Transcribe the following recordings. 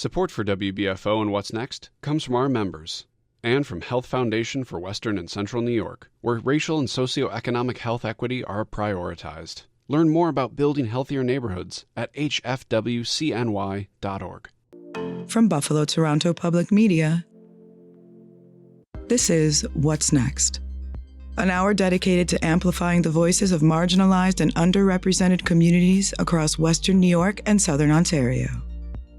Support for WBFO and What's Next comes from our members and from Health Foundation for Western and Central New York, where racial and socioeconomic health equity are prioritized. Learn more about building healthier neighborhoods at hfwcny.org. From Buffalo Toronto Public Media, this is What's Next, an hour dedicated to amplifying the voices of marginalized and underrepresented communities across Western New York and Southern Ontario.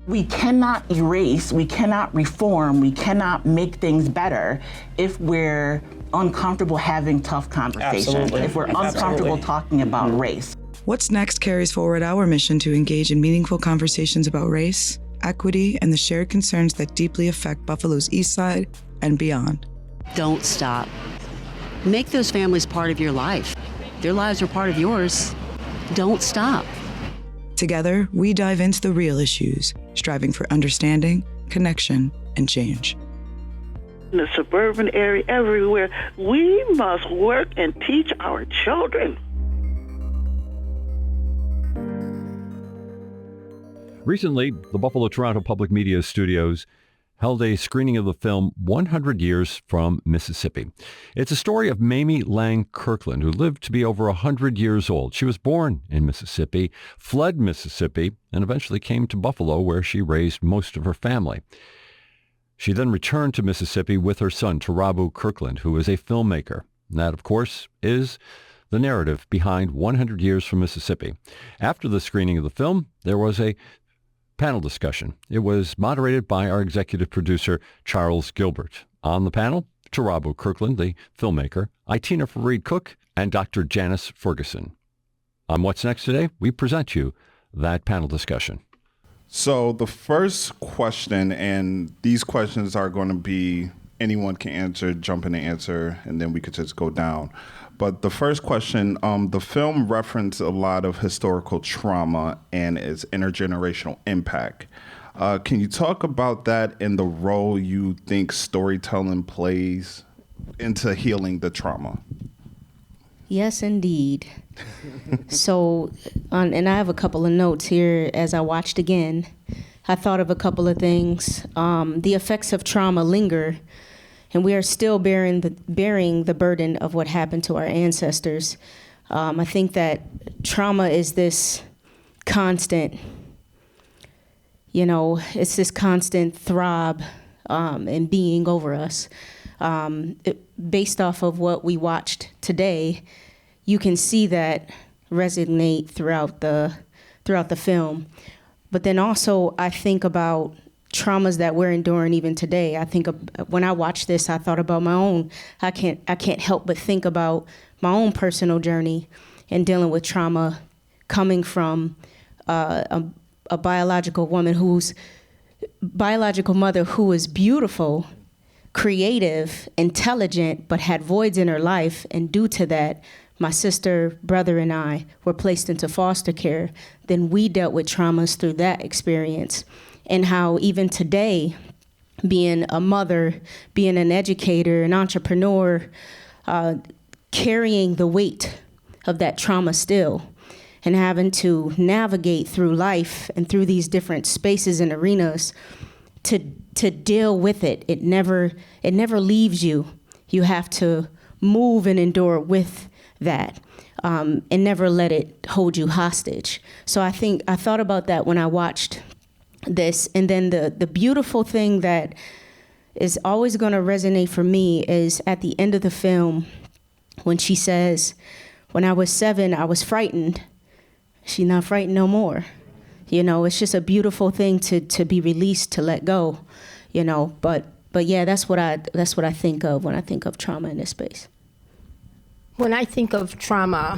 We cannot erase, we cannot reform, we cannot make things better if we're uncomfortable having tough conversations, Absolutely. if we're uncomfortable talking about race. What's Next carries forward our mission to engage in meaningful conversations about race, equity, and the shared concerns that deeply affect Buffalo's East Side and beyond. Don't stop. Make those families part of your life. Their lives are part of yours. Don't stop. Together, we dive into the real issues, striving for understanding, connection, and change. In the suburban area, everywhere, we must work and teach our children. Recently, the Buffalo Toronto Public Media Studios held a screening of the film 100 Years from Mississippi. It's a story of Mamie Lang Kirkland, who lived to be over 100 years old. She was born in Mississippi, fled Mississippi, and eventually came to Buffalo, where she raised most of her family. She then returned to Mississippi with her son, Tarabu Kirkland, who is a filmmaker. And that, of course, is the narrative behind 100 Years from Mississippi. After the screening of the film, there was a panel discussion. It was moderated by our executive producer, Charles Gilbert. On the panel, Tarabu Kirkland, the filmmaker, Aitina Fareed-Cooke, and Dr. Janice Ferguson. On What's Next today, we present you that panel discussion. So the first question, and these questions are going to be anyone can answer, jump in and answer, and then we could just go down. But the first question, the film referenced a lot of historical trauma and its intergenerational impact. Can you talk about that and the role you think storytelling plays into healing the trauma? Yes, indeed. So, and I have a couple of notes here as I watched again. I thought of a couple of things. The effects of trauma linger, and we are still bearing the burden of what happened to our ancestors. I think that trauma is this constant, it's this constant throb and being over us. Based off of what we watched today, you can see that resonate throughout the film. But then also I think about traumas that we're enduring even today. I think when I watched this, I thought about my own. I can't help but think about my own personal journey and dealing with trauma, coming from a biological mother who was beautiful, creative, intelligent, but had voids in her life. And due to that, my sister, brother, and I were placed into foster care. Then we dealt with traumas through that experience. And how even today, being a mother, being an educator, an entrepreneur, carrying the weight of that trauma still, and having to navigate through life and through these different spaces and arenas to deal with it. It never leaves you. You have to move and endure with that, and never let it hold you hostage. So I thought about that when I watched this. And then the beautiful thing that is always going to resonate for me is at the end of the film when she says, "When I was 7, I was frightened. She's not frightened no more." It's just a beautiful thing to be released, to let go, but yeah, that's what I think of when I think of trauma in this space. When I think of trauma,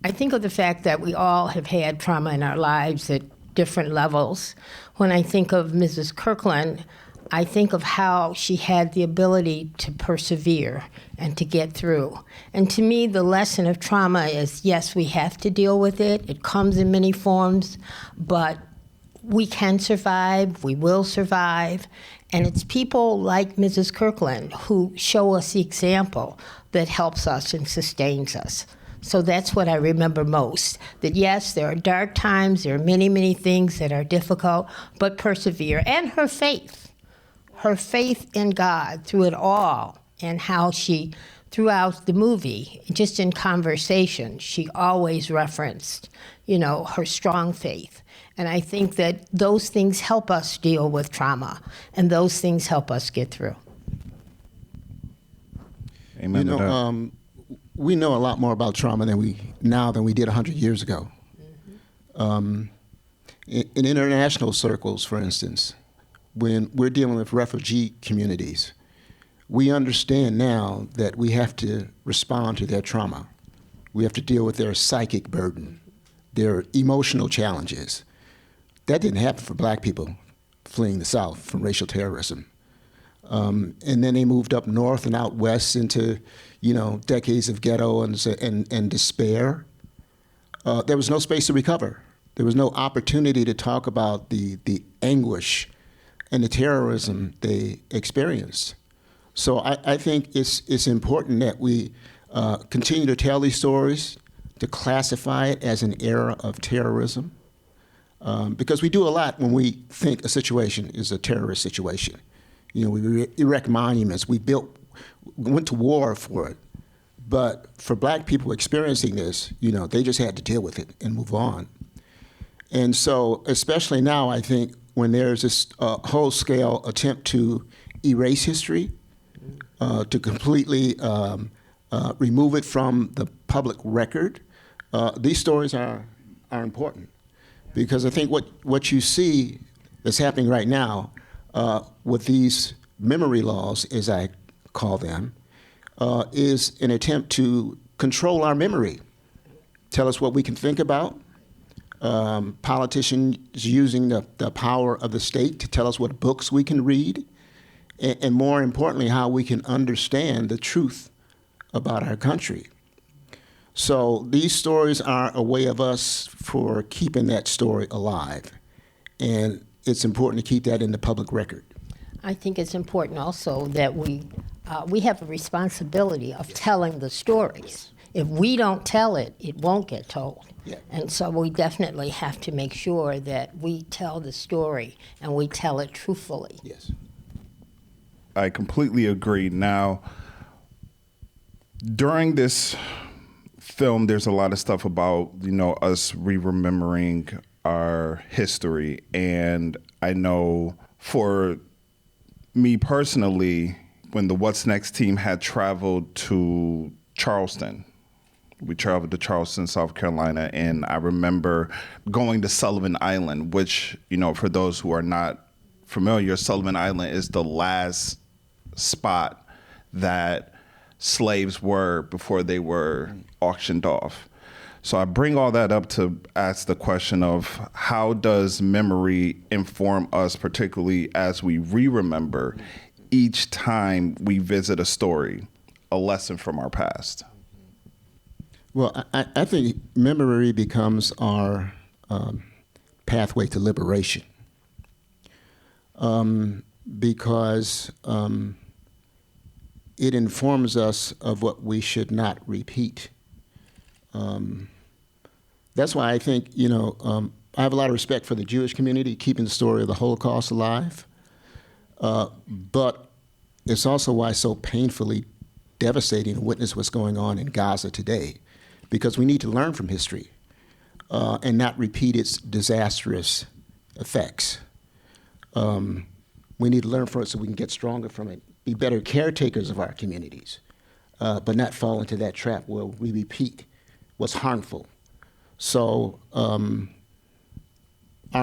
I think of the fact that we all have had trauma in our lives at different levels. When I think of Mrs. Kirkland, I think of how she had the ability to persevere and to get through. And to me, the lesson of trauma is, yes, we have to deal with it. It comes in many forms, but we can survive, we will survive. And it's people like Mrs. Kirkland who show us the example that helps us and sustains us. So that's what I remember most. That yes, there are dark times, there are many, many things that are difficult, but persevere. And her faith in God through it all, and how she, throughout the movie, just in conversation, she always referenced, her strong faith. And I think that those things help us deal with trauma, and those things help us get through. Amen. We know a lot more about trauma than we did 100 years ago. In international circles, for instance, when we're dealing with refugee communities, we understand now that we have to respond to their trauma. We have to deal with their psychic burden, their emotional challenges. That didn't happen for black people fleeing the South from racial terrorism. And then they moved up north and out west into, decades of ghetto and despair. There was no space to recover. There was no opportunity to talk about the anguish and the terrorism they experienced. So I think it's important that we continue to tell these stories, to classify it as an era of terrorism, because we do a lot when we think a situation is a terrorist situation. We erect monuments, went to war for it. But for black people experiencing this, they just had to deal with it and move on. And so, especially now, I think when there's this whole-scale attempt to erase history, to completely remove it from the public record, these stories are important. Because I think what you see that's happening right now with these memory laws, as I call them, is an attempt to control our memory, tell us what we can think about. Politicians using the power of the state to tell us what books we can read, and more importantly, how we can understand the truth about our country. So these stories are a way of us for keeping that story alive. And it's important to keep that in the public record. I think it's important also that we have a responsibility of telling the stories. If we don't tell it, it won't get told. Yeah. And so we definitely have to make sure that we tell the story and we tell it truthfully. Yes. I completely agree. Now, during this film, there's a lot of stuff about, us remembering our history. And I know for me personally, when the What's Next team had traveled to Charleston, we traveled to Charleston, South Carolina, and I remember going to Sullivan Island, which, for those who are not familiar, Sullivan Island is the last spot that slaves were before they were auctioned off. So I bring all that up to ask the question of how does memory inform us, particularly as we remember each time we visit a story, a lesson from our past? Well, I think memory becomes our pathway to liberation, because it informs us of what we should not repeat. That's why I think, I have a lot of respect for the Jewish community keeping the story of the Holocaust alive, but it's also why it's so painfully devastating to witness what's going on in Gaza today, because we need to learn from history and not repeat its disastrous effects. We need to learn from it so we can get stronger from it, be better caretakers of our communities, but not fall into that trap where we repeat what's harmful. So our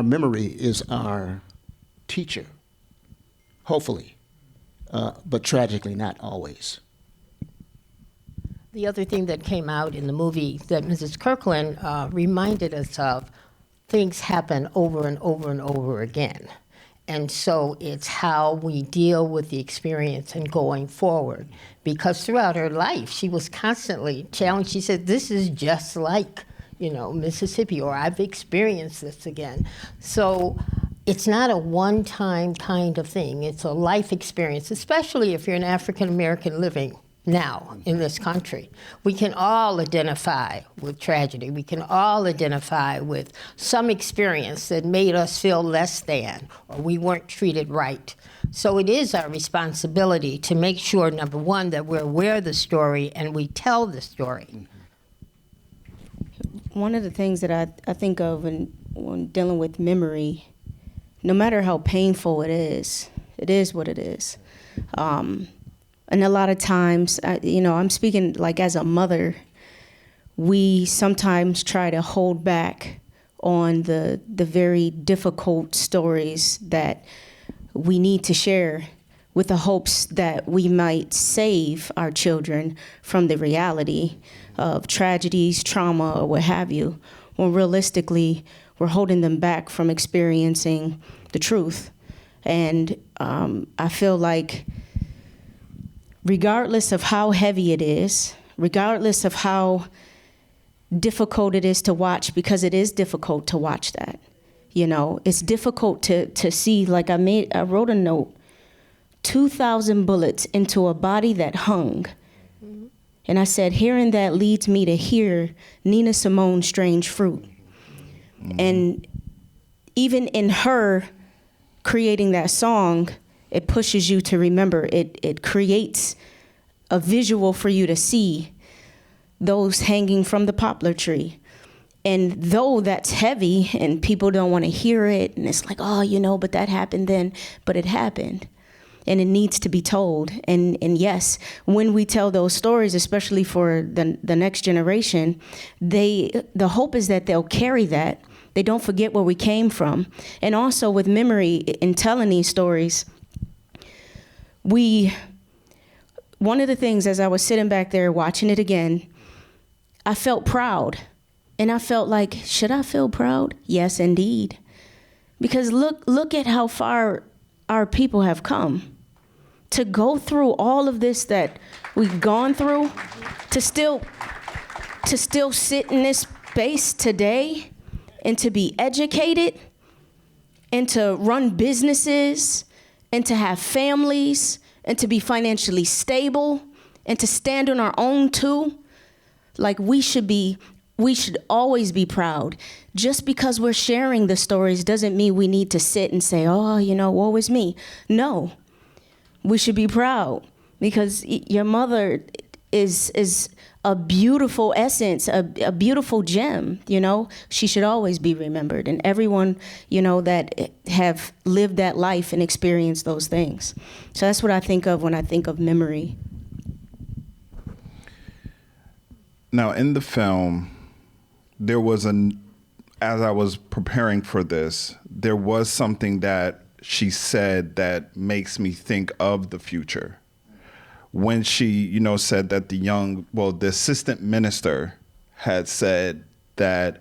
memory is our teacher, hopefully, but tragically not always. The other thing that came out in the movie that Mrs. Kirkland reminded us of, things happen over and over and over again. And so it's how we deal with the experience and going forward. Because throughout her life, she was constantly challenged. She said, this is just like, Mississippi, or I've experienced this again. So it's not a one-time kind of thing. It's a life experience, especially if you're an African American living now in this country. We can all identify with tragedy. We can all identify with some experience that made us feel less than, or we weren't treated right. So it is our responsibility to make sure, number one, that we're aware of the story and we tell the story. One of the things that I think of when dealing with memory, no matter how painful it is what it is. And a lot of times, I'm speaking like as a mother, we sometimes try to hold back on the very difficult stories that we need to share with the hopes that we might save our children from the reality of tragedies, trauma, or what have you, when realistically, we're holding them back from experiencing the truth. And I feel like regardless of how heavy it is, regardless of how difficult it is to watch, because it is difficult to watch that, it's difficult to see, like I wrote a note, 2,000 bullets into a body that hung. Mm-hmm. And I said, hearing that leads me to hear Nina Simone's Strange Fruit. Mm-hmm. And even in her creating that song, it pushes you to remember. It creates a visual for you to see those hanging from the poplar tree. And though that's heavy and people don't want to hear it, and it's like, but that happened then, but it happened. And it needs to be told. And yes, when we tell those stories, especially for the next generation, the hope is that they'll carry that. They don't forget where we came from. And also with memory, in telling these stories, one of the things as I was sitting back there watching it again, I felt proud. And I felt like, should I feel proud? Yes, indeed. Because look at how far our people have come. To go through all of this that we've gone through, to still sit in this space today, and to be educated, and to run businesses, and to have families, and to be financially stable, and to stand on our own too. Like we should always be proud. Just because we're sharing the stories doesn't mean we need to sit and say, woe is me. No, we should be proud because your mother is a beautiful essence, a beautiful gem, She should always be remembered. And everyone, that have lived that life and experienced those things. So that's what I think of when I think of memory. Now, in the film, there was as I was preparing for this, there was something that she said that makes me think of the future. When she, said that the assistant minister had said that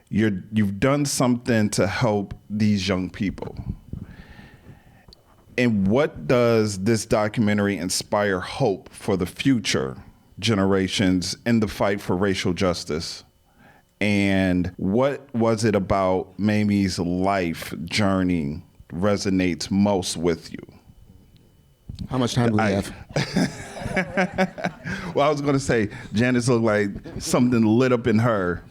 you've done something to help these young people. And what does this documentary inspire hope for the future generations in the fight for racial justice? And what was it about Mamie's life journey resonates most with you? How much time do we have? Well, I was going to say, Janice looked like something lit up in her.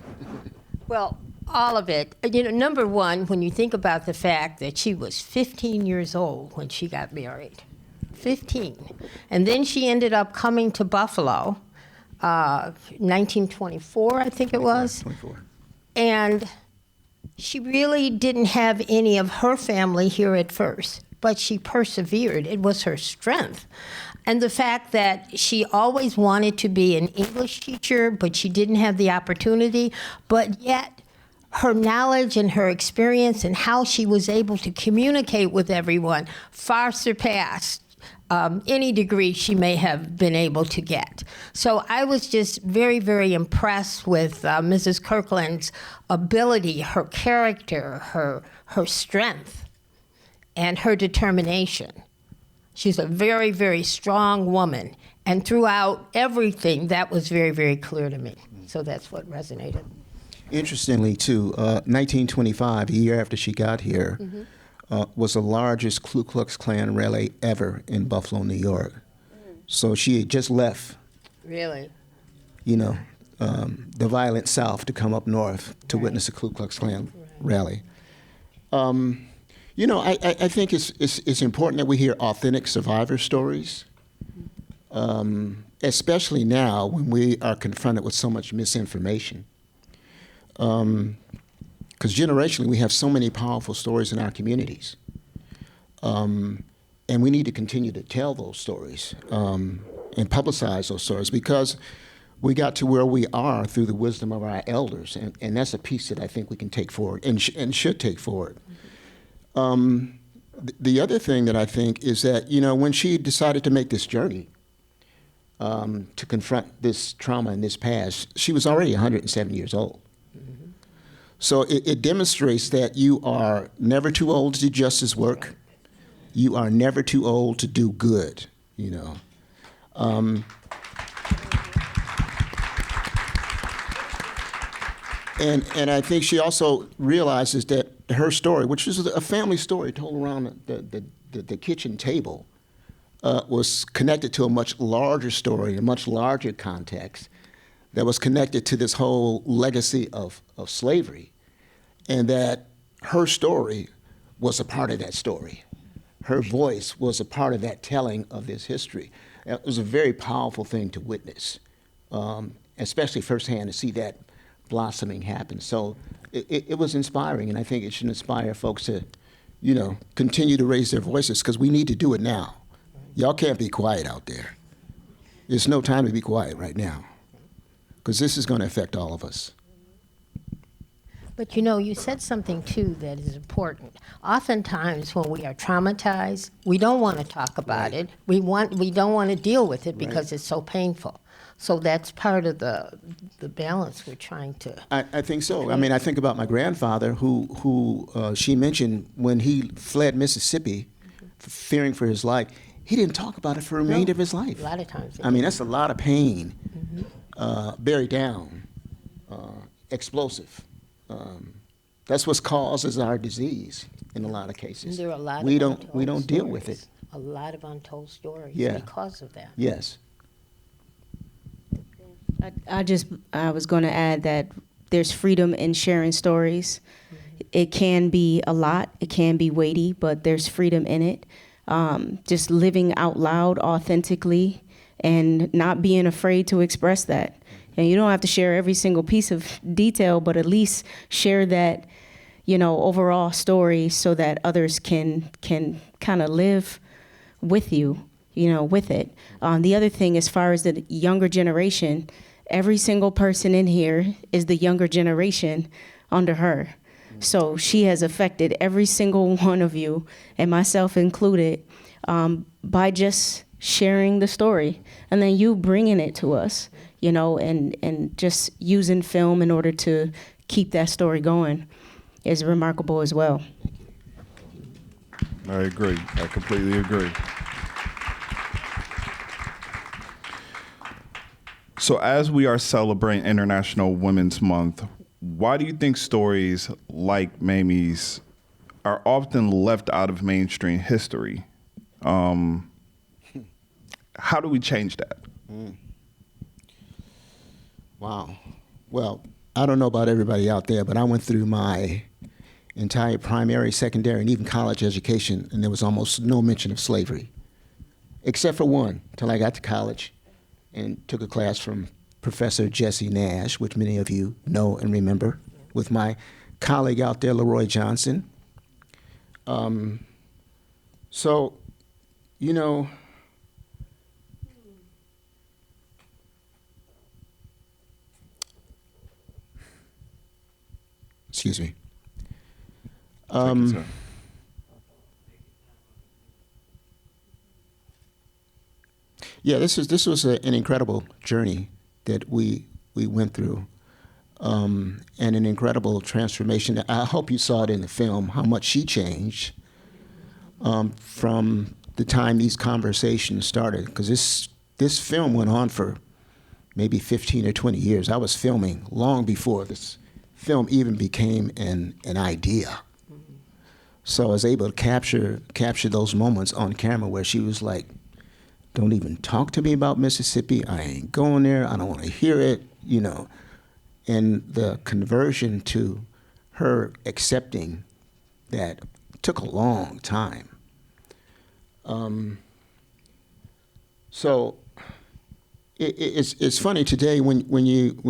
Well, all of it. Number one, when you think about the fact that she was 15 years old when she got married. 15. And then she ended up coming to Buffalo, 1924, I think it was. 24. And she really didn't have any of her family here at first, but she persevered. It was her strength. And the fact that she always wanted to be an English teacher, but she didn't have the opportunity, but yet her knowledge and her experience and how she was able to communicate with everyone far surpassed any degree she may have been able to get. So I was just very, very impressed with Mrs. Kirkland's ability, her character, her strength, and her determination. She's a very, very strong woman. And throughout everything, that was very, very clear to me. So that's what resonated. Interestingly, too, 1925, a year after she got here, was the largest Ku Klux Klan rally ever in Buffalo, New York. So she had just left, Really? you know, the violent South to come up north to witness a Ku Klux Klan rally. You know, I think it's important that we hear authentic survivor stories, especially now when we are confronted with so much misinformation. Because generationally, we have so many powerful stories in our communities. And we need to continue to tell those stories and publicize those stories, because we got to where we are through the wisdom of our elders. And that's a piece that I think we can take forward and should take forward. The other thing that I think is that, you know, when she decided to make this journey to confront this trauma and this past, she was already 107 years old. So it demonstrates that you are never too old to do justice work. You are never too old to do good, you know. And I think she also realizes that her story, which is a family story told around the kitchen table, was connected to a much larger story, a much larger context that was connected to this whole legacy of slavery, and that her story was a part of that story. Her voice was a part of that telling of this history. It was a very powerful thing to witness, especially firsthand to see that blossoming happen. So it was inspiring, and I think it should inspire folks to, you know, continue to raise their voices, because we need to do it now. Y'all can't be quiet out there. There's no time to be quiet right now, because this is going to affect all of us. But you know, you said something too that is important. Oftentimes when we are traumatized, we don't want to talk about it. We don't want to deal with it because it's so painful. So that's part of the balance we're trying to. I think so. I mean, I think about my grandfather, who she mentioned when he fled Mississippi, fearing for his life. He didn't talk about it for the remainder of his life. A lot of times. I mean, that's a lot of pain, buried down, explosive. That's what causes our disease in a lot of cases. There are a lot we of don't deal with it. A lot of untold stories because of that. Yes. I was going to add that there's freedom in sharing stories. It can be a lot, it can be weighty, but there's freedom in it. Just living out loud authentically and not being afraid to express that. And you don't have to share every single piece of detail, but at least share that, you know, overall story so that others can kind of live with you, you know, with it. The other thing, as far as the younger generation, every single person in here is the younger generation under her. So she has affected every single one of you, and myself included, by just sharing the story and then you bringing it to us, you know, and just using film in order to keep that story going is remarkable as well. I agree. I completely agree. So as we are celebrating International Women's Month, why do you think stories like Mamie's are often left out of mainstream history? How do we change that? Wow. Well, I don't know about everybody out there, but I went through my entire primary, secondary, and even college education, and there was almost no mention of slavery, except for one, till I got to college and took a class from Professor Jesse Nash, which many of you know and remember, with my colleague out there, Leroy Johnson. So, you know, excuse me. Yeah, this was an incredible journey that we went through, and an incredible transformation. I hope you saw it in the film, how much she changed from the time these conversations started, because this film went on for maybe 15 or 20 years. I was filming long before this film even became an idea. So I was able to capture those moments on camera where she was like Don't even talk to me about Mississippi. I ain't going there. I don't want to hear it, you know. And the conversion to her accepting that took a long time. So it's funny today when you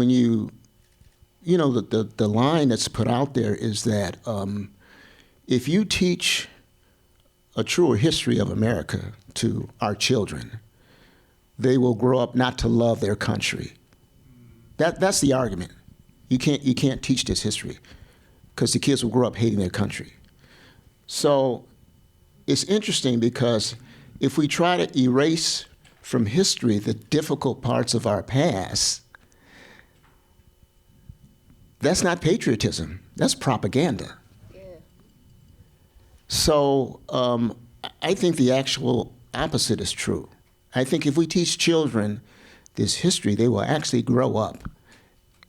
know, the line that's put out there is that if you teach a truer history of America to our children, they will grow up not to love their country. That's the argument. You can't teach this history because the kids will grow up hating their country. So it's interesting because if we try to erase from history the difficult parts of our past, that's not patriotism, that's propaganda. Yeah. So I think the actual opposite is true. I think if we teach children this history, they will actually grow up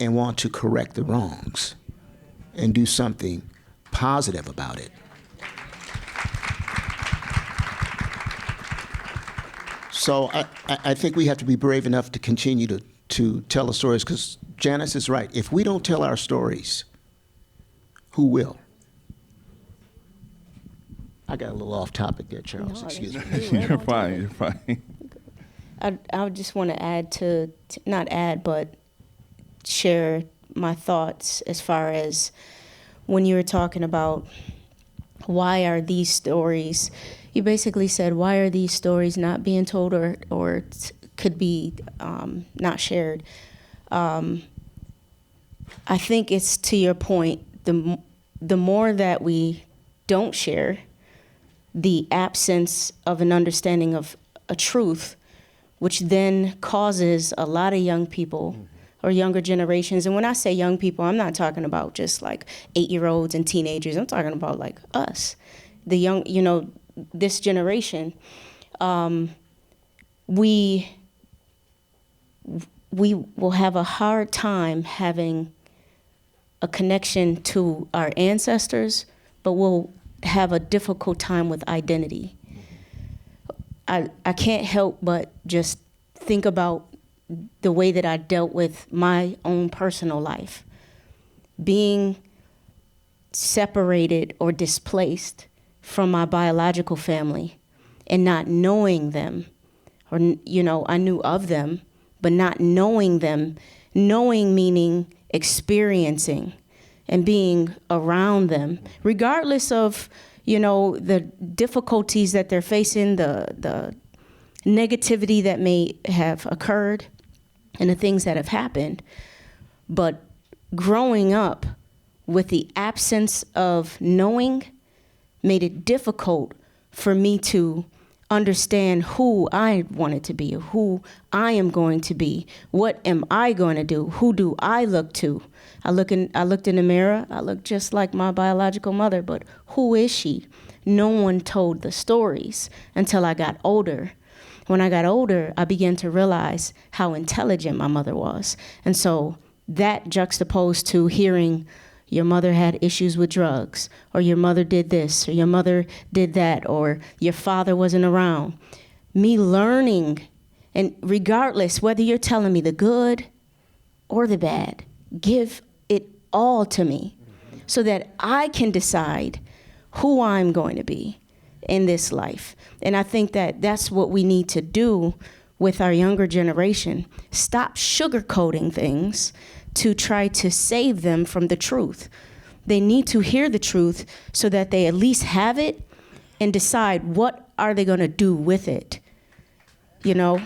and want to correct the wrongs and do something positive about it. So I think we have to be brave enough to continue to tell the stories, because Janice is right. If we don't tell our stories, who will? I got a little off topic there, Charles. No, excuse me. You're fine. You're fine. I just want to add to not add, but share my thoughts as far as when you were talking about why are these stories, you basically said, why are these stories not being told or could be not shared? I think it's to your point, the more that we don't share, the absence of an understanding of a truth, which then causes a lot of young people or younger generations. And when I say young people, I'm not talking about just like 8-year-olds and teenagers. I'm talking about like us, the young, you know, this generation. We will have a hard time having a connection to our ancestors, but we'll have a difficult time with identity. I can't help but just think about the way that I dealt with my own personal life. Being separated or displaced from my biological family and not knowing them, or, you know, I knew of them, but not knowing them, knowing meaning experiencing and being around them, regardless of, you know, the difficulties that they're facing, the negativity that may have occurred and the things that have happened. But growing up with the absence of knowing made it difficult for me to understand who I wanted to be, who I am going to be, what am I going to do, who do I look to? I looked in the mirror, I looked just like my biological mother, but who is she? No one told the stories until I got older. When I got older, I began to realize how intelligent my mother was. And so that juxtaposed to hearing your mother had issues with drugs, or your mother did this, or your mother did that, or your father wasn't around. Me learning, and regardless whether you're telling me the good or the bad, give it all to me so that I can decide who I'm going to be in this life. And I think that that's what we need to do with our younger generation. Stop sugarcoating things to try to save them from the truth. They need to hear the truth so that they at least have it and decide what are they going to do with it, you know?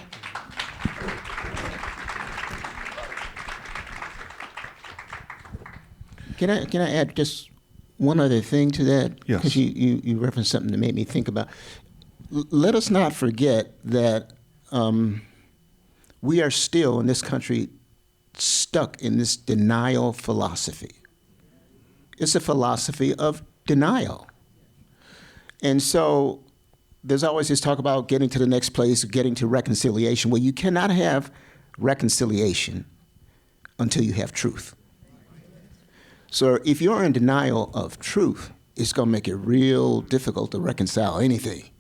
Can I add just one other thing to that? Yes. Because you referenced something that made me think about. Let us not forget that we are still in this country stuck in this denial philosophy. It's a philosophy of denial. And so there's always this talk about getting to the next place, getting to reconciliation. Well, you cannot have reconciliation until you have truth. So if you're in denial of truth, it's going to make it real difficult to reconcile anything.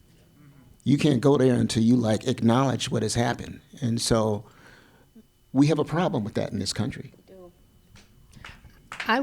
You can't go there until you acknowledge what has happened. And so we have a problem with that in this country. I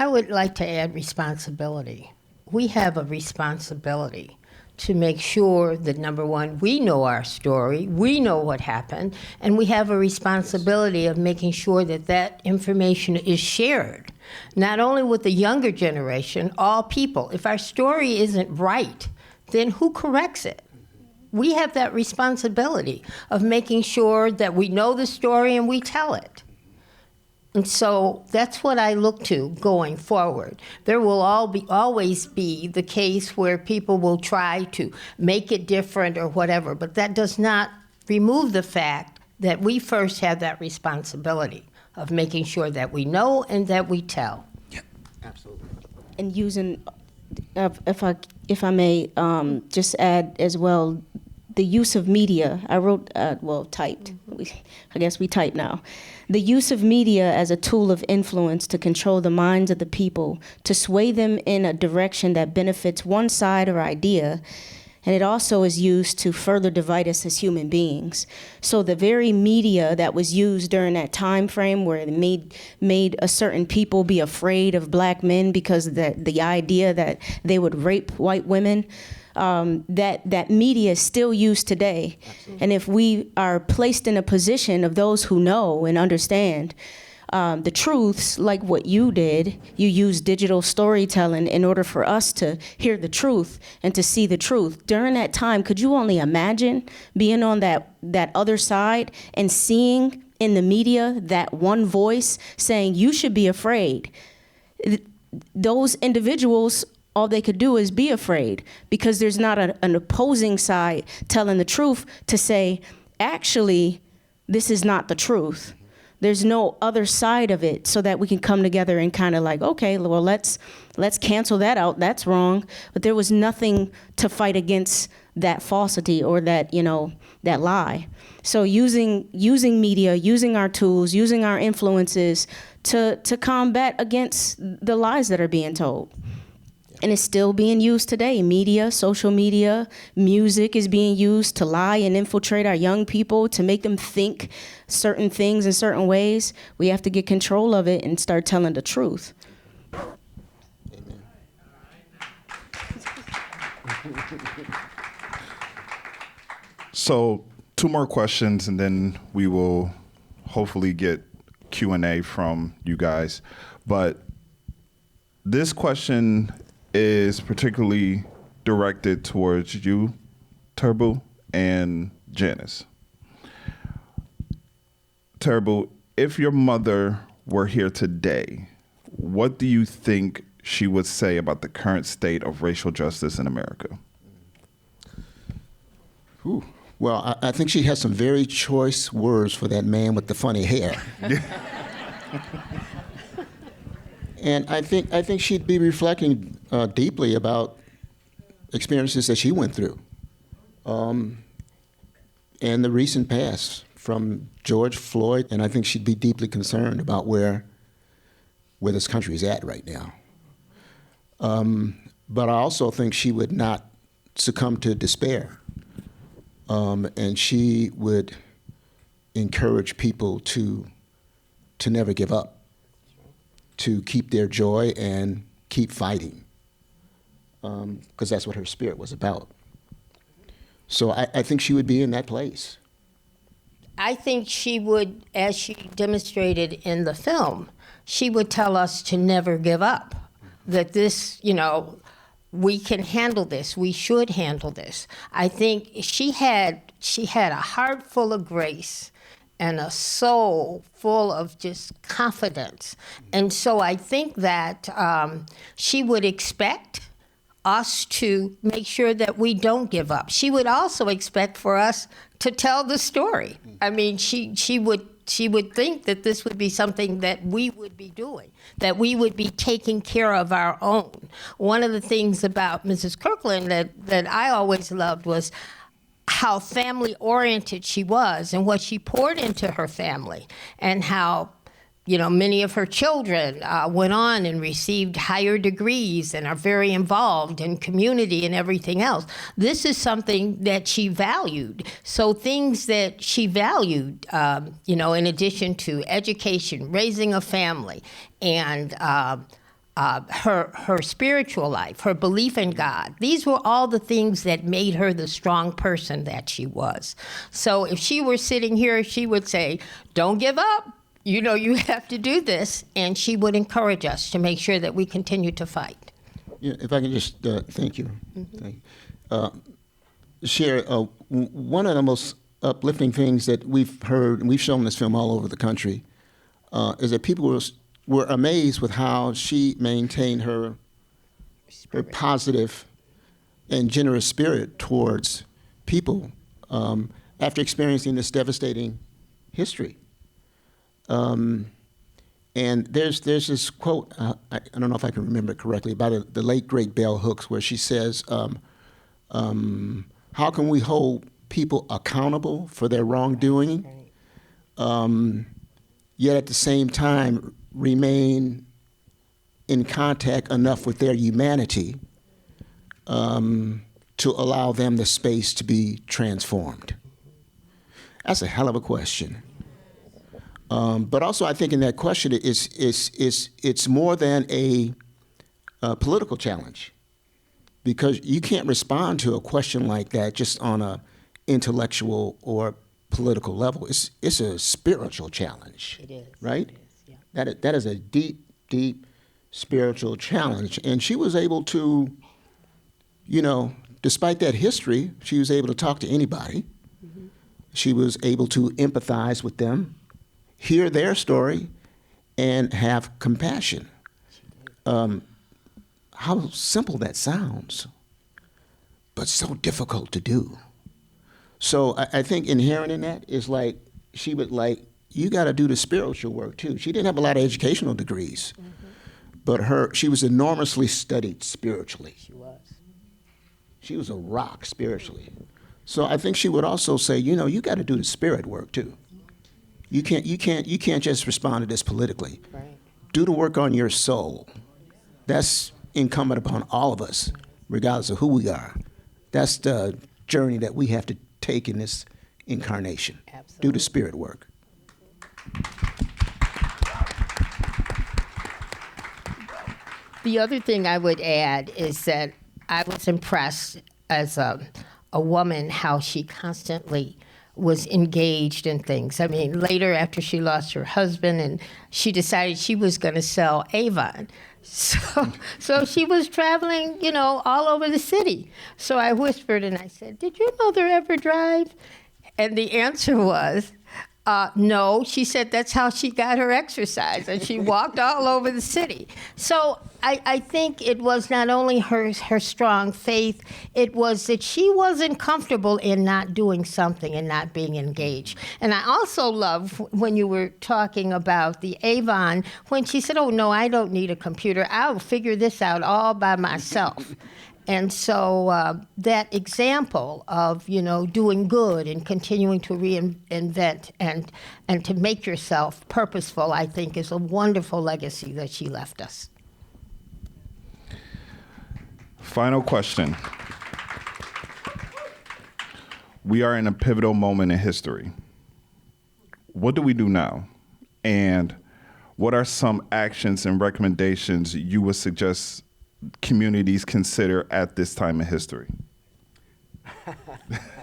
would like to add responsibility. We have a responsibility to make sure that, number one, we know our story, we know what happened, and we have a responsibility of making sure that that information is shared, not only with the younger generation, all people. If our story isn't right, then who corrects it? We have that responsibility of making sure that we know the story and we tell it. And so that's what I look to going forward. There will always be the case where people will try to make it different or whatever, but that does not remove the fact that we first have that responsibility of making sure that we know and that we tell. Yeah, absolutely. And using, if I may just add as well, the use of media. I wrote, typed. I guess we type now. The use of media as a tool of influence to control the minds of the people, to sway them in a direction that benefits one side or idea, and it also is used to further divide us as human beings. So the very media that was used during that time frame where it made a certain people be afraid of black men because the idea that they would rape white women, that media is still used today. Absolutely. And if we are placed in a position of those who know and understand the truths, like what you did, you use digital storytelling in order for us to hear the truth and to see the truth. During that time, could you only imagine being on that other side and seeing in the media that one voice saying you should be afraid? Those individuals, all they could do is be afraid because there's not an opposing side telling the truth to say, actually, this is not the truth. There's no other side of it so that we can come together and kind of okay, well, let's cancel that out. That's wrong. But there was nothing to fight against that falsity or that lie. So using media, using our tools, using our influences to combat against the lies that are being told. And it's still being used today. Media, social media, music is being used to lie and infiltrate our young people, to make them think certain things in certain ways. We have to get control of it and start telling the truth. Amen. So 2 more questions, and then we will hopefully get Q&A from you guys. But this question is particularly directed towards you, Tarabu, and Janice. Tarabu, if your mother were here today, what do you think she would say about the current state of racial justice in America? Ooh. Well, I think she has some very choice words for that man with the funny hair. And I think she'd be reflecting deeply about experiences that she went through, and the recent past from George Floyd. And I think she'd be deeply concerned about where this country is at right now. But I also think she would not succumb to despair, and she would encourage people to never give up, to keep their joy and keep fighting, because that's what her spirit was about. So I think she would be in that place. I think she would, as she demonstrated in the film, she would tell us to never give up, that this, we can handle this, we should handle this. I think she had a heart full of grace and a soul full of just confidence. And so I think that she would expect us to make sure that we don't give up. She would also expect for us to tell the story. I mean, she would think that this would be something that we would be doing, that we would be taking care of our own. One of the things about Mrs. Kirkland that I always loved was how family-oriented she was and what she poured into her family, and how many of her children went on and received higher degrees and are very involved in community and everything else. This is something that she valued. So things that she valued, in addition to education, raising a family, and her spiritual life, her belief in God. These were all the things that made her the strong person that she was. So if she were sitting here, she would say, don't give up. You have to do this. And she would encourage us to make sure that we continue to fight. Yeah, if I can just, thank you. Mm-hmm. Thank you. Share, one of the most uplifting things that we've heard, and we've shown this film all over the country, is that people were amazed with how she maintained her positive and generous spirit towards people after experiencing this devastating history. And there's this quote, I don't know if I can remember it correctly, about the late, great Bell Hooks, where she says, how can we hold people accountable for their wrongdoing, yet at the same time remain in contact enough with their humanity to allow them the space to be transformed? That's a hell of a question. But also, I think in that question, it's more than a political challenge, because you can't respond to a question like that just on a intellectual or political level. It's a spiritual challenge. It is, right? It is, yeah. That is a deep, deep spiritual challenge, and she was able to, despite that history, she was able to talk to anybody. Mm-hmm. She was able to empathize with them, hear their story, and have compassion. How simple that sounds, but so difficult to do. So I think inherent in that is she would you got to do the spiritual work too. She didn't have a lot of educational degrees, mm-hmm. but she was enormously studied spiritually. She was a rock spiritually. So I think she would also say, you got to do the spirit work too. You can't just respond to this politically. Right. Do the work on your soul. That's incumbent upon all of us, regardless of who we are. That's the journey that we have to take in this incarnation. Absolutely. Do the spirit work. The other thing I would add is that I was impressed as a woman how she constantly was engaged in things. I mean, later after she lost her husband and she decided she was going to sell Avon. So she was traveling, all over the city. So I whispered and I said, did your mother ever drive? And the answer was, no. She said that's how she got her exercise, and she walked all over the city. So I think it was not only her strong faith, it was that she wasn't comfortable in not doing something and not being engaged. And I also love when you were talking about the Avon, when she said, oh, no, I don't need a computer. I'll figure this out all by myself. And so that example of, doing good and continuing to reinvent and to make yourself purposeful, I think, is a wonderful legacy that she left us. Final question. We are in a pivotal moment in history. What do we do now? And what are some actions and recommendations you would suggest communities consider at this time in history?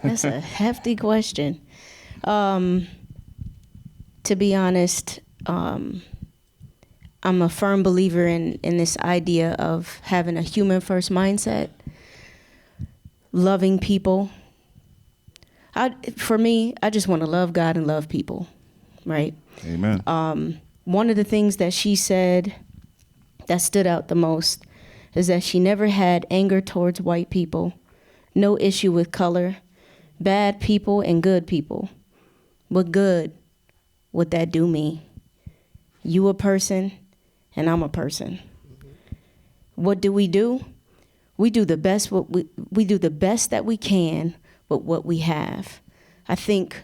That's a hefty question. To be honest, I'm a firm believer in this idea of having a human first mindset, loving people. For me, I just want to love God and love people, right? Amen. One of the things that she said that stood out the most is that she never had anger towards white people, no issue with color, bad people and good people. What good would that do me? You a person and I'm a person. What do? We do the best we do the best that we can with what we have. I think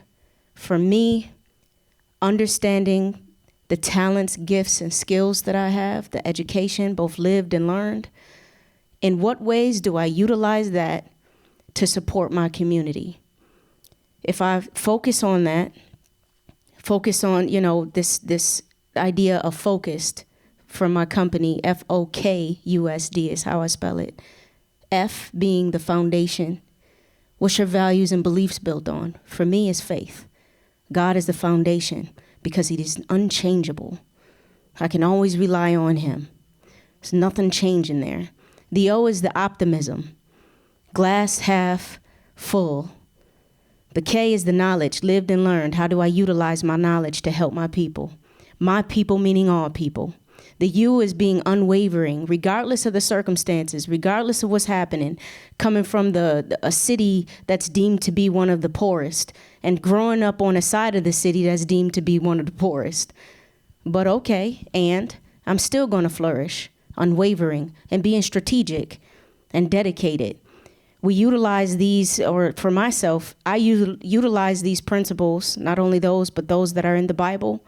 for me, understanding the talents, gifts, and skills that I have, the education, both lived and learned, in what ways do I utilize that to support my community? If I focus on that, focus on, this idea of focused from my company, FOKUSD is how I spell it. F being the foundation. What's your values and beliefs built on? For me, it's faith. God is the foundation because he is unchangeable. I can always rely on him. There's nothing changing there. The O is the optimism. Glass half full. The K is the knowledge, lived and learned. How do I utilize my knowledge to help my people? My people meaning all people. The U is being unwavering, regardless of the circumstances, regardless of what's happening, coming from a city that's deemed to be one of the poorest and growing up on a side of the city that's deemed to be one of the poorest. But okay, and I'm still going to flourish, unwavering, and being strategic and dedicated. We utilize these, or for myself, I utilize these principles, not only those, but those that are in the Bible,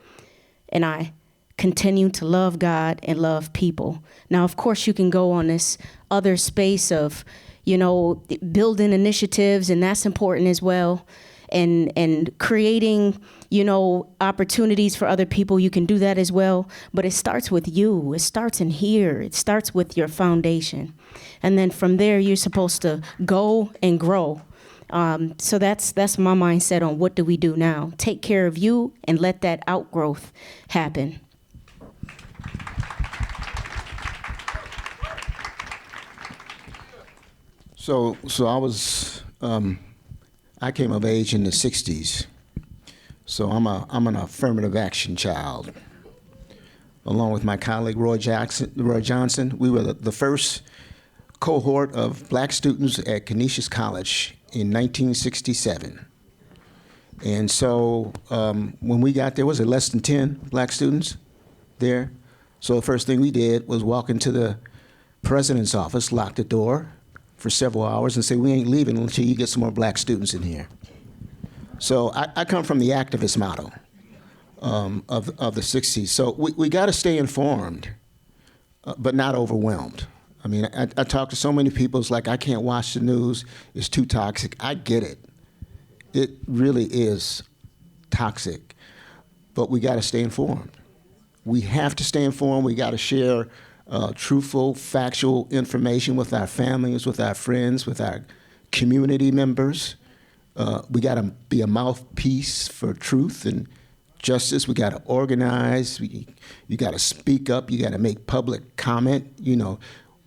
and I continue to love God and love people. Now, of course, you can go on this other space of, building initiatives, and that's important as well. And creating, opportunities for other people. You can do that as well. But it starts with you. It starts in here. It starts with your foundation. And then from there, you're supposed to go and grow. So that's my mindset on what do we do now. Take care of you and let that outgrowth happen. So I came of age in the 60s. So I'm an affirmative action child. Along with my colleague Roy Johnson, we were the first cohort of black students at Canisius College in 1967. And so when we got there, was it less than 10 black students there? So the first thing we did was walk into the president's office, lock the door for several hours, and say, we ain't leaving until you get some more black students in here. So I come from the activist model of the 60s. So we got to stay informed, but not overwhelmed. I mean, I talk to so many people, it's like, I can't watch the news, it's too toxic. I get it. It really is toxic, but we got to stay informed. We have to stay informed. We got to share truthful, factual information with our families, with our friends, with our community members. We got to be a mouthpiece for truth and justice. We got to organize. You got to speak up. You got to make public comment.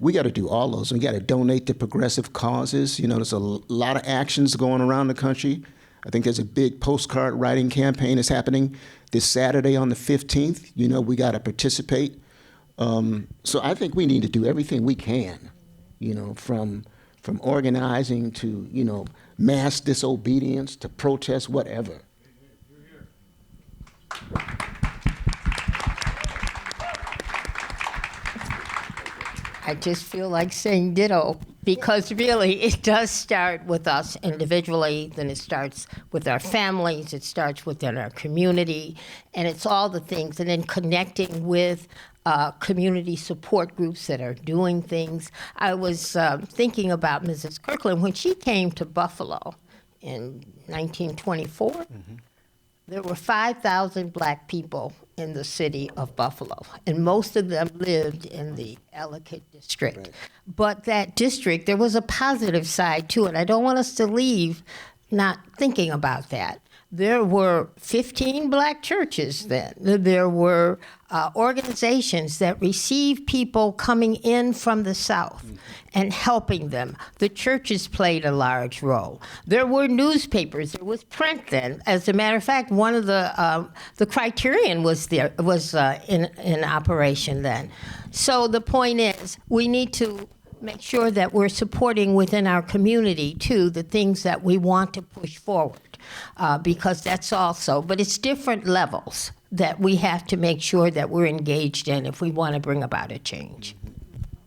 We got to do all those. We got to donate to progressive causes. There's a lot of actions going around the country. I think there's a big postcard writing campaign that's happening this Saturday on the 15th. We got to participate. So I think we need to do everything we can, from organizing to, mass disobedience to protest, whatever. I just feel like saying ditto, because really it does start with us individually, then it starts with our families, it starts within our community, and it's all the things, and then connecting with community support groups that are doing things. I was thinking about Mrs. Kirkland when she came to Buffalo in 1924. Mm-hmm. There were 5,000 black people in the city of Buffalo, and most of them lived in the Ellicott district. Right. But that district, there was a positive side to it. I don't want us to leave not thinking about that. There were 15 black churches then. There were organizations that received people coming in from the South and helping them. The churches played a large role. There were newspapers. There was print then. As a matter of fact, one of the Criterion was in operation then. So the point is, we need to make sure that we're supporting within our community, too, the things that we want to push forward, because that's also, but it's different levels that we have to make sure that we're engaged in if we want to bring about a change.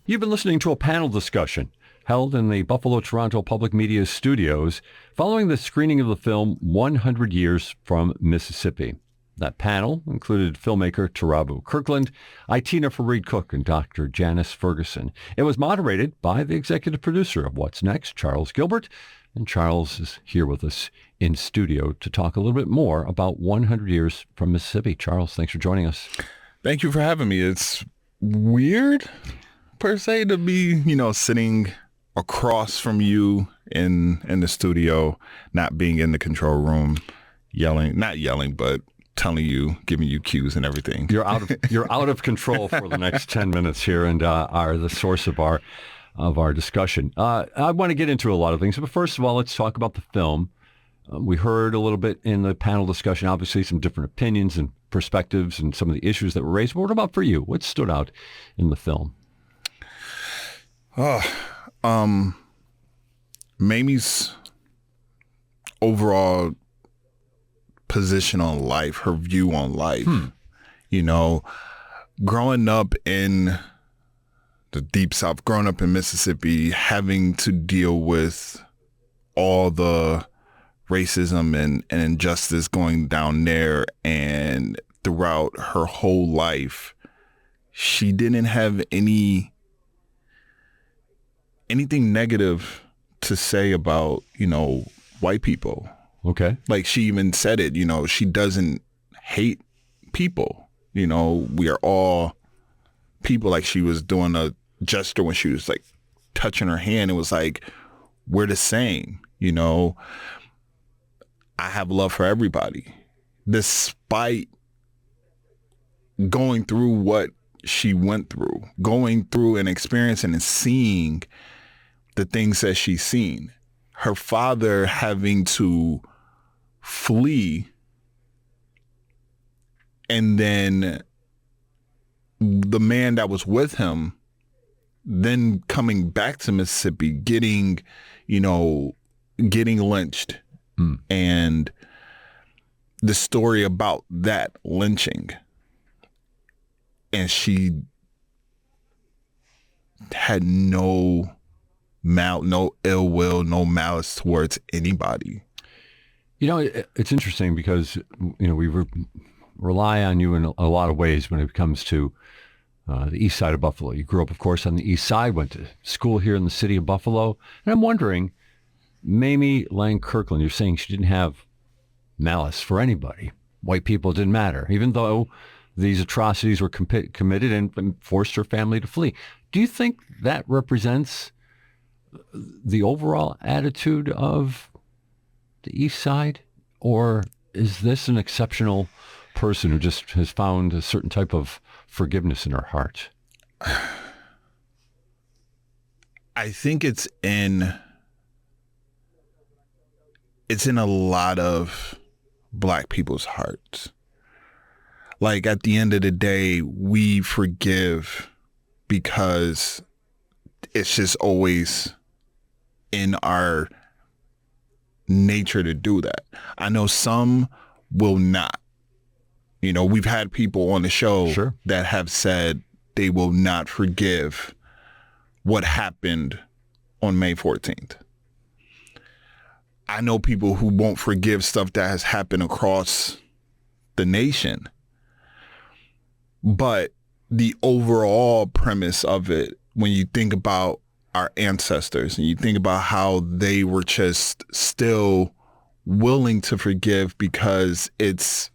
You've been listening to a panel discussion held in the Buffalo-Toronto Public Media studios following the screening of the film 100 Years from Mississippi. That panel included filmmaker Tarabu Kirkland, Aitina Fareed-Cooke, and Dr. Janice Ferguson. It was moderated by the executive producer of What's Next, Charles Gilbert, and Charles is here with us in studio to talk a little bit more about 100 Years from Mississippi. Charles, thanks for joining us. Thank you for having me. It's weird, per se, to be, sitting across from you in the studio, not being in the control room, not yelling, but telling you, giving you cues and everything. You're out of control for the next 10 minutes here, and are the source of our discussion. I want to get into a lot of things, but first of all, let's talk about the film. We heard a little bit in the panel discussion, obviously some different opinions and perspectives and some of the issues that were raised. But what about for you? What stood out in the film? Mamie's overall position on life, her view on life. Growing up in the Deep South, growing up in Mississippi, having to deal with all the racism and injustice going down there, and throughout her whole life, she didn't have anything negative to say about, white people. Okay. Like, she even said it, she doesn't hate people. We are all people. Like, she was doing a gesture when she was like touching her hand. It was like, we're the same, I have love for everybody, despite going through what she went through, going through and experiencing and seeing the things that she's seen. Her father having to flee, and then the man that was with him then coming back to Mississippi, getting lynched. And the story about that lynching, and she had no ill will, no malice towards anybody. It's interesting because we rely on you in a lot of ways when it comes to the east side of Buffalo. You grew up, of course, on the east side, went to school here in the city of Buffalo, and I'm wondering, Mamie Lang Kirkland, you're saying she didn't have malice for anybody. White people didn't matter, even though these atrocities were committed and forced her family to flee. Do you think that represents the overall attitude of the East Side? Or is this an exceptional person who just has found a certain type of forgiveness in her heart? I think it's in a lot of Black people's hearts. Like, at the end of the day, we forgive because it's just always in our nature to do that. I know some will not. We've had people on the show that have said they will not forgive what happened on May 14th. I know people who won't forgive stuff that has happened across the nation. But the overall premise of it, when you think about our ancestors and you think about how they were just still willing to forgive because it's,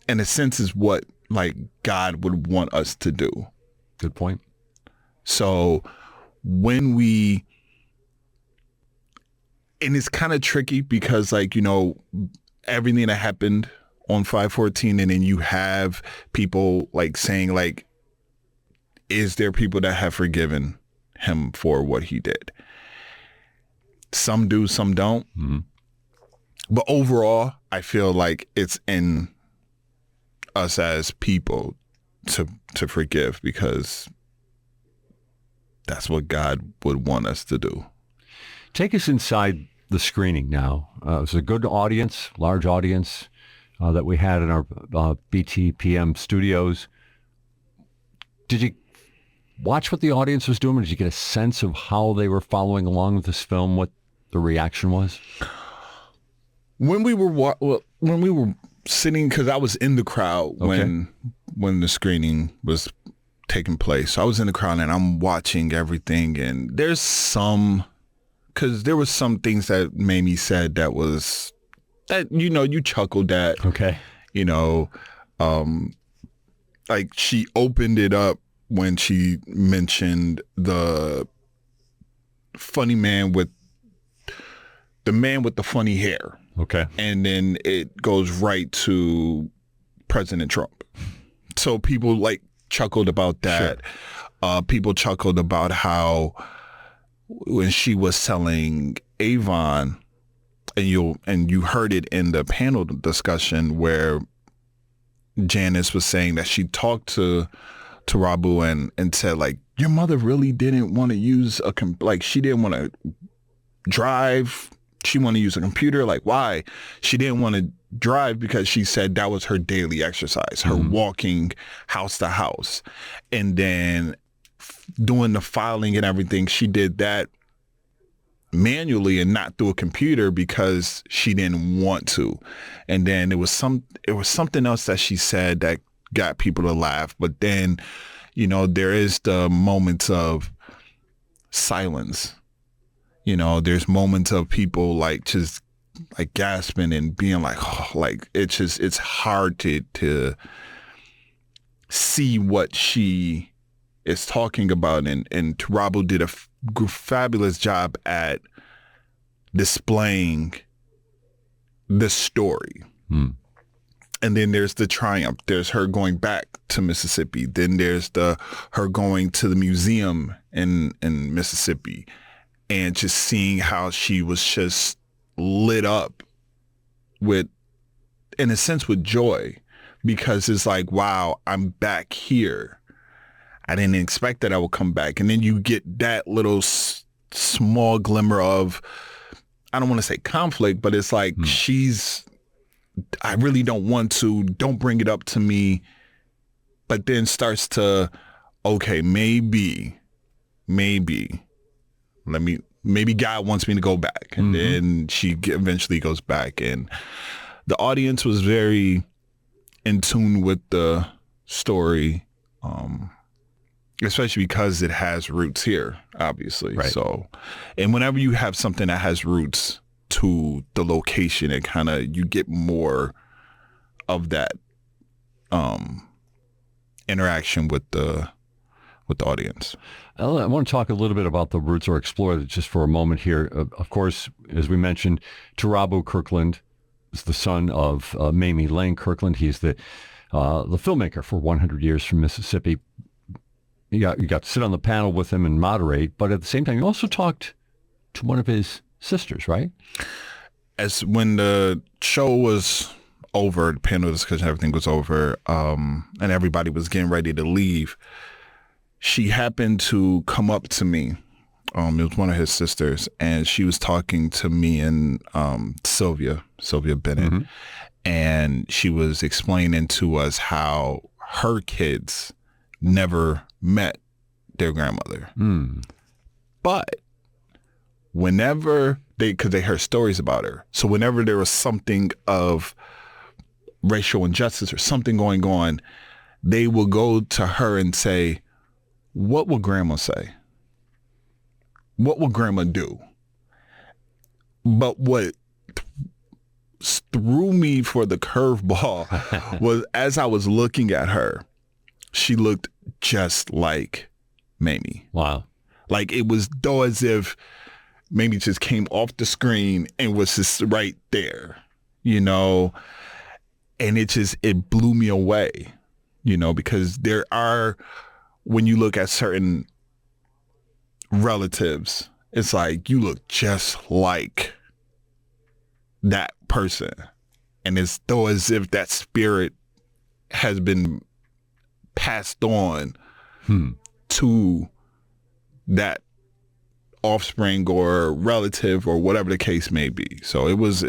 in a sense, is what like God would want us to do. Good point. So when and it's kind of tricky because everything that happened on 5/14, and then you have people saying is there people that have forgiven him for what he did? Some do, some don't. Mm-hmm. But overall, I feel like it's in us as people to forgive, because that's what God would want us to do. Take us inside the screening now. It was a good audience, large audience that we had in our BTPM studios. Did you watch what the audience was doing, or did you get a sense of how they were following along with this film, what the reaction was? When we were sitting, because I was in the crowd when the screening was taking place. So I was in the crowd and I'm watching everything, and there's some, because there was some things that Mamie said that was, that, you know, you chuckled at. Okay. You know, like she opened it up when she mentioned the man with the funny hair. Okay. And then it goes right to President Trump. So people like chuckled about that. Sure. People chuckled about how when she was selling Avon, and you heard it in the panel discussion where Janice was saying that she talked to Tarabu and said, like, your mother really didn't want to use she didn't want to drive. She wanted to use a computer. Like, why? She didn't want to drive because she said that was her daily exercise, her walking house to house. And then doing the filing and everything, she did that manually and not through a computer because she didn't want to. And then it was something else that she said that got people to laugh. But then, you know, there is the moments of silence. You know, there's moments of people like just like gasping and being like, oh, like it's hard to see what she is talking about. And Tarabu did a fabulous job at displaying the story. And then there's the triumph. There's her going back to Mississippi. Then there's her going to the museum in Mississippi. And just seeing how she was just lit up with, in a sense, with joy, because it's like, wow, I'm back here. I didn't expect that I would come back. And then you get that little small glimmer of, I don't want to say conflict, but it's like, I really don't want to, don't bring it up to me. But then starts to, okay, maybe God wants me to go back. And then she eventually goes back. And the audience was very in tune with the story, especially because it has roots here, obviously. Right. So, and whenever you have something that has roots to the location, it kind of, you get more of that interaction with the audience. I want to talk a little bit about the roots, or explore that just for a moment here. Of course, as we mentioned, Tarabu Kirkland is the son of Mamie Lang Kirkland. He's the filmmaker for 100 Years from Mississippi. You got to sit on the panel with him and moderate, but at the same time, you also talked to one of his sisters, right? As when the show was over, the panel discussion, everything was over, and everybody was getting ready to leave, she happened to come up to me. It was one of his sisters, and she was talking to me and Sylvia Bennett, and she was explaining to us how her kids never met their grandmother. But whenever because they heard stories about her, so whenever there was something of racial injustice or something going on, they will go to her and say, what would grandma say? What would grandma do? But what threw me for the curveball was, as I was looking at her, she looked just like Mamie. Wow. Like it was though as if Mamie just came off the screen and was just right there, you know? And it blew me away, you know, because there are, when you look at certain relatives, it's like you look just like that person. And it's though as if that spirit has been passed on to that offspring or relative or whatever the case may be. So it was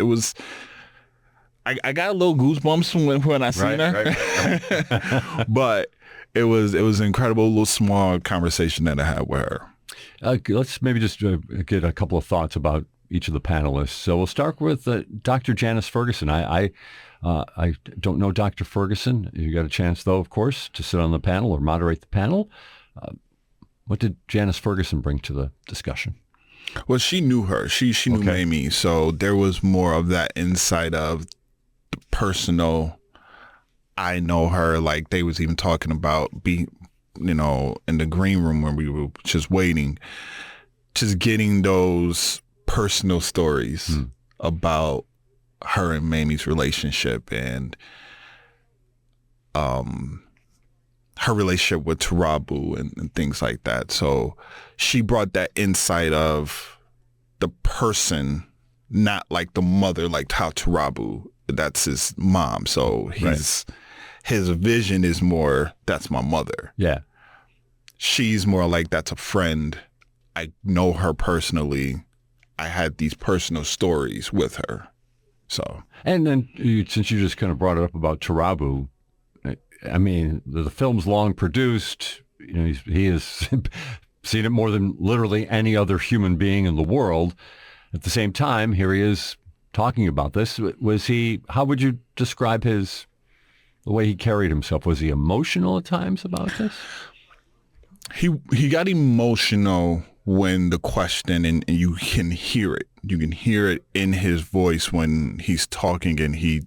I got a little goosebumps when I seen her. Right. But it was an incredible little small conversation that I had with her. Let's maybe just get a couple of thoughts about each of the panelists. So we'll start with Dr. Janice Ferguson. I don't know Dr. Ferguson. You got a chance, though, of course, to sit on the panel or moderate the panel. What did Janice Ferguson bring to the discussion? Well, she knew her. She knew Mamie, so there was more of that insight of the personal. I know her. Like they was even talking about being, in the green room when we were just waiting, just getting those personal stories about her and Mamie's relationship and her relationship with Tarabu and things like that. So she brought that insight of the person, not like the mother, like how Tarabu, that's his mom. So his vision is more, that's my mother. Yeah. She's more like, that's a friend. I know her personally. I had these personal stories with her. So, and then since you just kind of brought it up about Tarabu, I mean, the film's long produced. He has seen it more than literally any other human being in the world. At the same time, here he is talking about this. How would you describe the way he carried himself? Was he emotional at times about this? He got emotional when the question, and you can hear it. You can hear it in his voice when he's talking and he,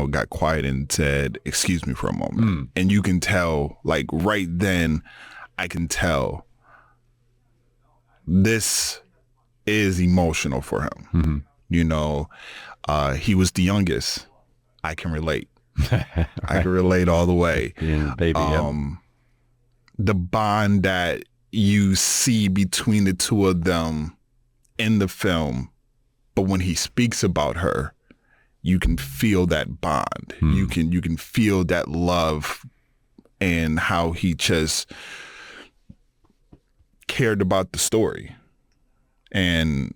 got quiet and said, "Excuse me for a moment." And you can tell, like right then, I can tell this is emotional for him. He was the youngest. I can relate. I can relate all the way. Yeah, baby. The bond that you see between the two of them in the film, but when he speaks about her, you can feel that bond. You can feel that love and how he just cared about the story and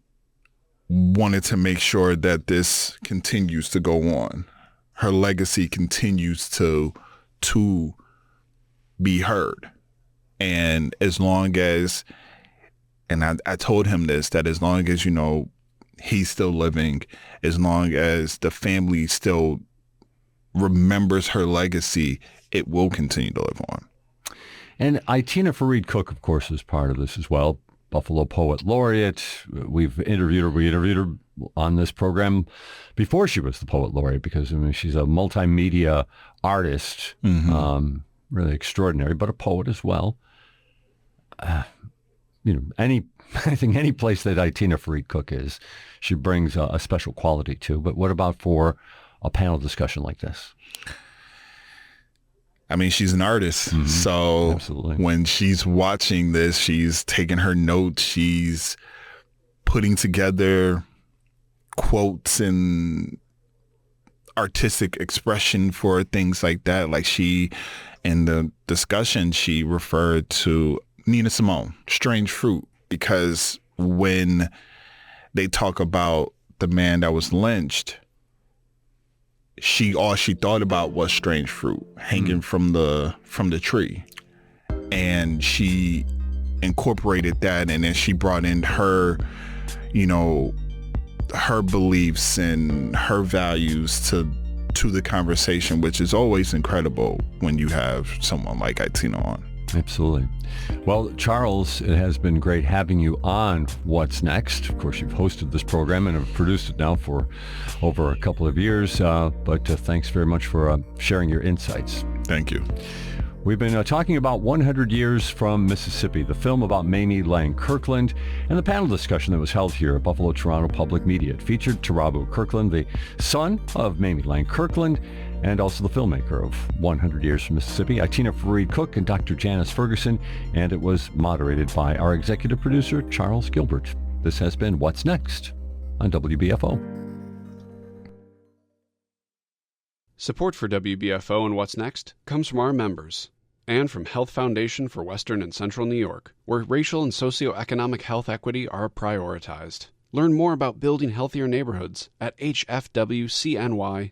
wanted to make sure that this continues to go on. Her legacy continues to be heard. And as long as, and I told him this, that as long as, he's still living, as long as the family still remembers her legacy, it will continue to live on. And Aitina Fareed-Cooke, of course, is part of this as well. Buffalo Poet Laureate. We interviewed her on this program before she was the Poet Laureate because, she's a multimedia artist, really extraordinary, but a poet as well. I think any place that Aitina Fareed-Cooke is, she brings a special quality to. But what about for a panel discussion like this? I mean, she's an artist. So absolutely. When she's watching this, she's taking her notes. She's putting together quotes and artistic expression for things like that. Like in the discussion, she referred to Nina Simone, Strange Fruit, because when they talk about the man that was lynched, all she thought about was strange fruit hanging from the tree, and she incorporated that, and then she brought in her, her beliefs and her values to the conversation, which is always incredible when you have someone like Aitina on. Absolutely. Well, Charles, it has been great having you on What's Next. Of course, you've hosted this program and have produced it now for over a couple of years, but thanks very much for sharing your insights. Thank you. We've been talking about 100 Years from Mississippi, the film about Mamie Lang Kirkland, and the panel discussion that was held here at Buffalo Toronto Public Media. It featured Tarabu Kirkland, the son of Mamie Lang Kirkland, and also the filmmaker of 100 Years from Mississippi, Aitina Fareed-Cooke and Dr. Janice Ferguson, and it was moderated by our executive producer, Charles Gilbert. This has been What's Next on WBFO. Support for WBFO and What's Next comes from our members and from Health Foundation for Western and Central New York, where racial and socioeconomic health equity are prioritized. Learn more about building healthier neighborhoods at hfwcny.org.